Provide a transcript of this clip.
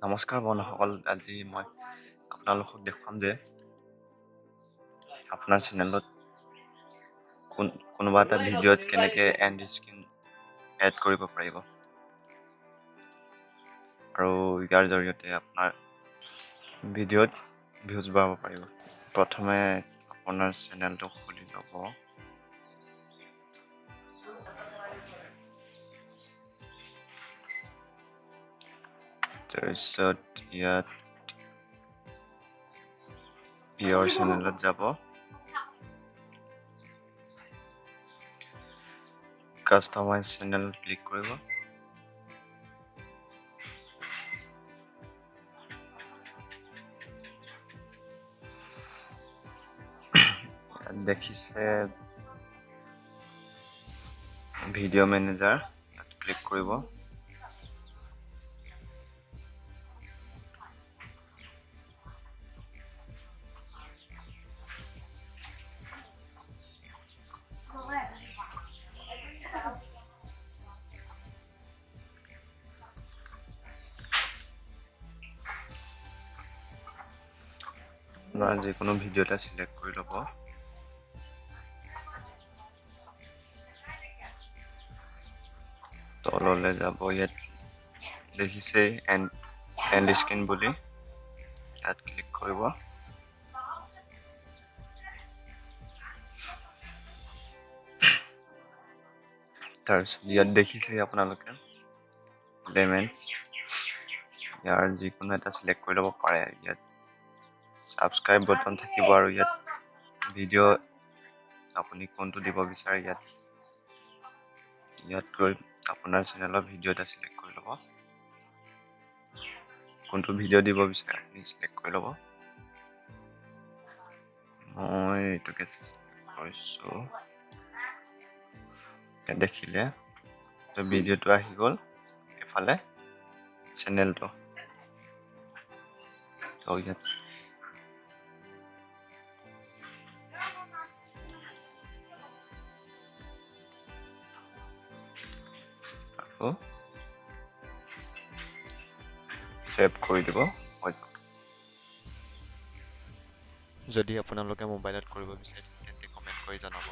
নমস্কাৰ বন্ধুসকল, আজি মই আপোনালোকক দেখুৱাম যে আপোনাৰ চেনেলত কোনোবা এটা ভিডিঅ'ত কেনেকৈ এণ্ড স্ক্ৰীন এড কৰিব পাৰিব আৰু ইয়াৰ জৰিয়তে আপোনাৰ ভিডিঅ'ত ভিউজ বঢ়াব পাৰিব। প্ৰথমে আপোনাৰ চেনেলটো খুলি ল'ব। তাৰপিছত ইয়াত ইয়াৰ চেনেলত যাব, কাষ্টমাইজ চেনেল ক্লিক কৰিব। দেখিছে ভিডিঅ' মেনেজাৰ, ইয়াত ক্লিক কৰিব। আপোনাৰ যিকোনো ভিডিঅ' এটা চিলেক্ট কৰি ল'ব। তললৈ যাব, ইয়াত দেখিছে এণ্ড স্ক্ৰীন বুলি, ইয়াত ক্লিক কৰিব। তাৰপিছত ইয়াত দেখিছে আপোনালোকে পেমেণ্টছ, ইয়াৰ যিকোনো এটা চিলেক্ট কৰি ল'ব পাৰে। ইয়াত ছাবস্ক্ৰাইব বটন থাকিব আৰু ইয়াত ভিডিঅ' আপুনি কোনটো দিব বিচাৰে ইয়াত গৈ আপোনাৰ চেনেলৰ ভিডিঅ' এটা চিলেক্ট কৰি ল'ব। কোনটো ভিডিঅ' দিব বিচাৰে আপুনি চিলেক্ট কৰি ল'ব। মই এইটোকে কৰিছোঁ। দেখিলে ভিডিঅ'টো আহি গ'ল, এইফালে চেনেলটো ইয়াত আকৌ ছেভ কৰি দিব। যদি আপোনালোকে মোবাইলত কৰিব বিচাৰে তেন্তে কমেণ্ট কৰি জনাব।